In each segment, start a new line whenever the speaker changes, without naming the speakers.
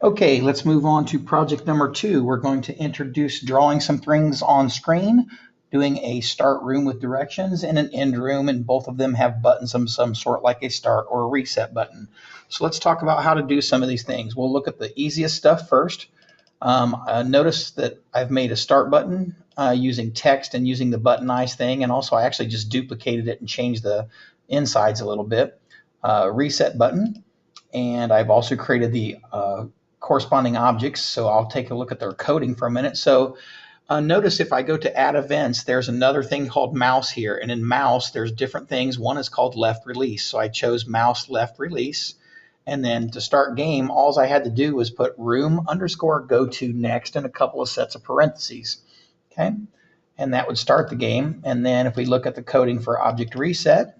Okay, let's move on to project number 2. We're going to introduce drawing some things on screen, doing a start room with directions and an end room, and both of them have buttons of some sort like a start or a reset button. So let's talk about how to do some of these things. We'll look at the easiest stuff first. Notice that I've made a start button using text and using the buttonized thing, and also I actually just duplicated it and changed the insides a little bit. Reset button, and I've also created the corresponding objects. So I'll take a look at their coding for a minute. So notice if I go to add events, there's another thing called mouse here. And in mouse, there's different things. One is called left release. So I chose mouse left release. And then to start game, all I had to do was put room underscore go to next and a couple of sets of parentheses. Okay. And that would start the game. And then if we look at the coding for object reset,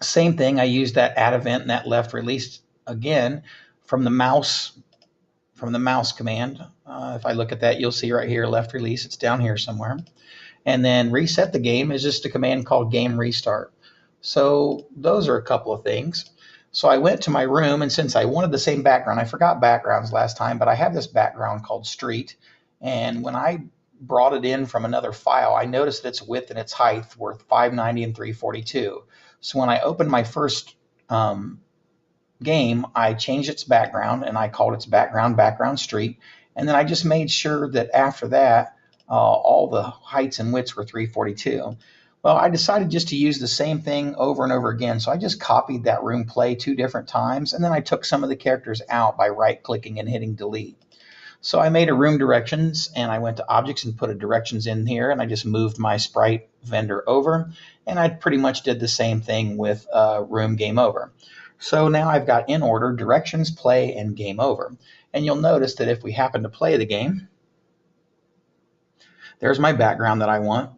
same thing. I used that add event and that left release again from the mouse command. If I look at that, you'll see right here, left release, it's down here somewhere. And then reset the game is just a command called game restart. So those are a couple of things. So I went to my room, and since I wanted the same background, I forgot backgrounds last time, but I have this background called street. And when I brought it in from another file, I noticed that its width and its height were 590 and 342. So when I opened my first game, I changed its background and I called its background street. And then I just made sure that after that, all the heights and widths were 342. Well, I decided just to use the same thing over and over again. So I just copied that room play 2 different times. And then I took some of the characters out by right clicking and hitting delete. So I made a room directions and I went to objects and put a directions in here, and I just moved my sprite vendor over, and I pretty much did the same thing with room game over. So now I've got in order directions, play, and game over. And you'll notice that if we happen to play the game, there's my background that I want.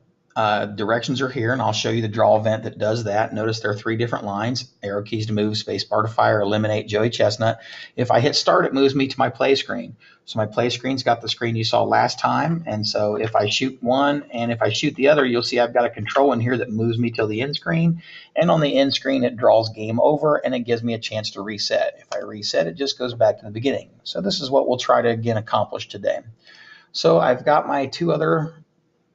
Directions are here, and I'll show you the draw event that does that. Notice there are 3 different lines: arrow keys to move, space bar to fire, eliminate Joey Chestnut. If I hit start, it moves me to my play screen. So my play screen's got the screen you saw last time. And so if I shoot one and if I shoot the other, you'll see I've got a control in here that moves me till the end screen. And on the end screen, it draws game over and it gives me a chance to reset. If I reset, it just goes back to the beginning. So this is what we'll try to again accomplish today. So I've got my 2 other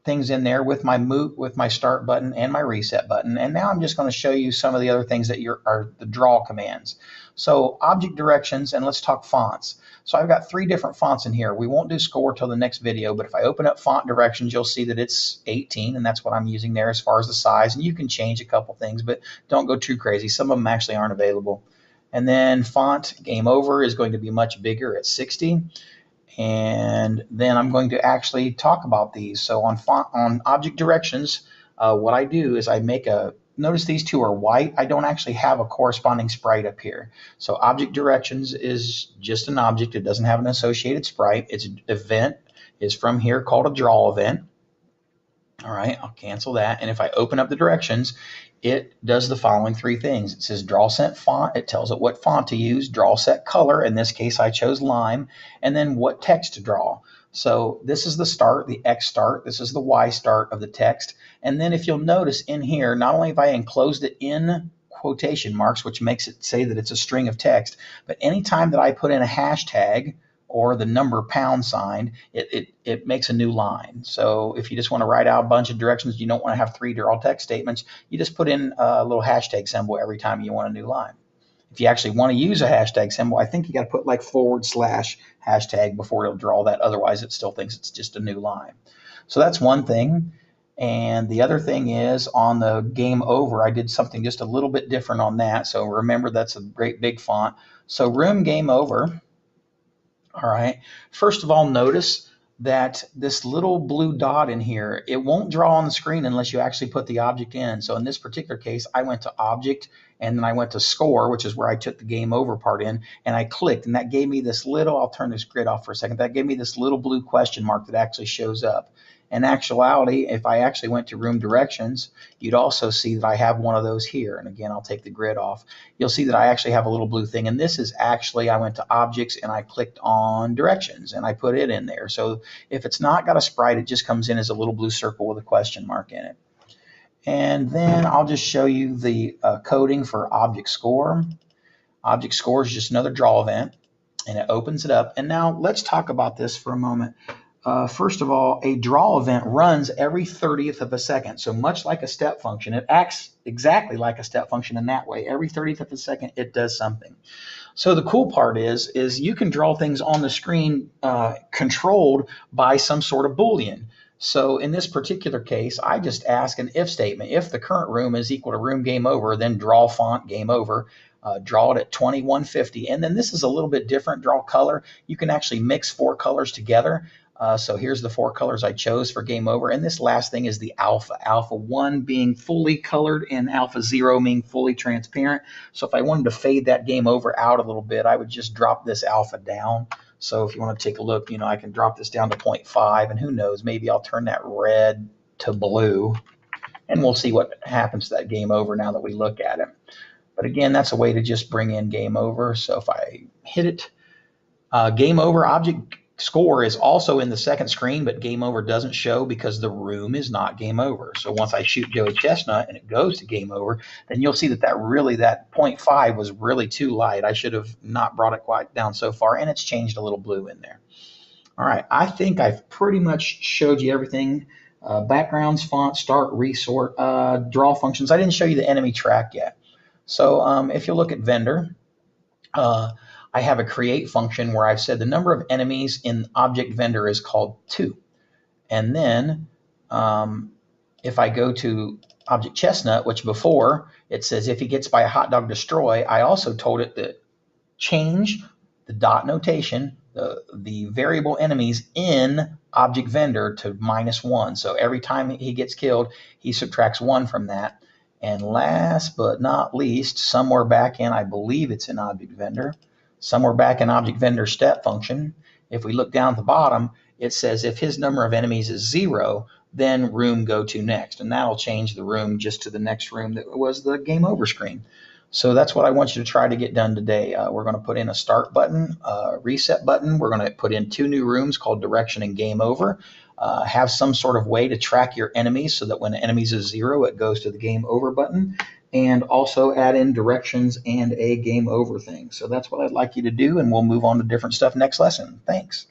things in there with my start button and my reset button. And now I'm just going to show you some of the other things that are the draw commands. So object directions, and let's talk fonts. So I've got 3 different fonts in here. We won't do score till the next video, but if I open up font directions, you'll see that it's 18, and that's what I'm using there as far as the size. And you can change a couple things, but don't go too crazy. Some of them actually aren't available. And then font game over is going to be much bigger at 60. And then I'm going to actually talk about these. So on object directions, what I do is I make notice these 2 are white. I don't actually have a corresponding sprite up here. So object directions is just an object. It doesn't have an associated sprite. Its event is from here called a draw event. All right, I'll cancel that. And if I open up the directions, it does the following 3 things. It says draw set font. It tells it what font to use. Draw set color. In this case, I chose lime. And then what text to draw. So this is the start, the X start. This is the Y start of the text. And then if you'll notice in here, not only have I enclosed it in quotation marks, which makes it say that it's a string of text, but anytime that I put in a hashtag or the number £, it makes a new line. So if you just want to write out a bunch of directions, you don't want to have 3 draw text statements, you just put in a little hashtag symbol every time you want a new line. If you actually want to use a hashtag symbol, I think you got to put like / hashtag before it'll draw that. Otherwise, it still thinks it's just a new line. So that's one thing. And the other thing is on the game over, I did something just a little bit different on that. So remember, that's a great big font. So room game over. All right. First of all, notice that this little blue dot in here, it won't draw on the screen unless you actually put the object in. So in this particular case, I went to object and then I went to score, which is where I took the game over part in, and I clicked, and that gave me this little, I'll turn this grid off for a second, that gave me this little blue question mark that actually shows up. In actuality, if I actually went to room directions, you'd also see that I have one of those here. And again, I'll take the grid off. You'll see that I actually have a little blue thing. And this is actually, I went to objects and I clicked on directions and I put it in there. So if it's not got a sprite, it just comes in as a little blue circle with a question mark in it. And then I'll just show you the coding for object score. Object score is just another draw event. and it opens it up. And now let's talk about this for a moment. First of all, a draw event runs every 30th of a second. So much like a step function, it acts exactly like a step function in that way. Every 30th of a second, it does something. So the cool part is you can draw things on the screen controlled by some sort of Boolean. So in this particular case, I just ask an if statement. If the current room is equal to room game over, then draw font game over. Draw it at 2150. And then this is a little bit different, draw color. You can actually mix 4 colors together. So here's the 4 colors I chose for game over. And this last thing is the alpha. Alpha 1 being fully colored and alpha 0 being fully transparent. So if I wanted to fade that game over out a little bit, I would just drop this alpha down. So if you want to take a look, I can drop this down to 0.5, and who knows, maybe I'll turn that red to blue, and we'll see what happens to that game over now that we look at it. But again, that's a way to just bring in game over. So if I hit it, game over object score is also in the second screen, but game over doesn't show because the room is not game over. So once I shoot Joey Chestnut and it goes to game over, then you'll see that 0.5 was really too light. I should have not brought it quite down so far, and it's changed a little blue in there. All right, I think I've pretty much showed you everything. Backgrounds, font, start, resort, draw functions. I didn't show you the enemy track yet. So if you look at vendor, I have a create function where I've said the number of enemies in object vendor is called 2. And then if I go to object chestnut, which before it says if he gets by a hot dog destroy, I also told it to change the dot notation, the variable enemies in object vendor to -1. So every time he gets killed, he subtracts 1 from that. And last but not least, somewhere back in, I believe it's in object vendor, somewhere back in object vendor step function, if we look down at the bottom, it says if his number of enemies is 0, then room go to next. And that'll change the room just to the next room that was the game over screen. So that's what I want you to try to get done today. We're going to put in a start button, a reset button. We're going to put in 2 new rooms called direction and game over. Have some sort of way to track your enemies so that when enemies is 0, it goes to the game over button. And also add in directions and a game over thing. So that's what I'd like you to do, and we'll move on to different stuff next lesson. Thanks.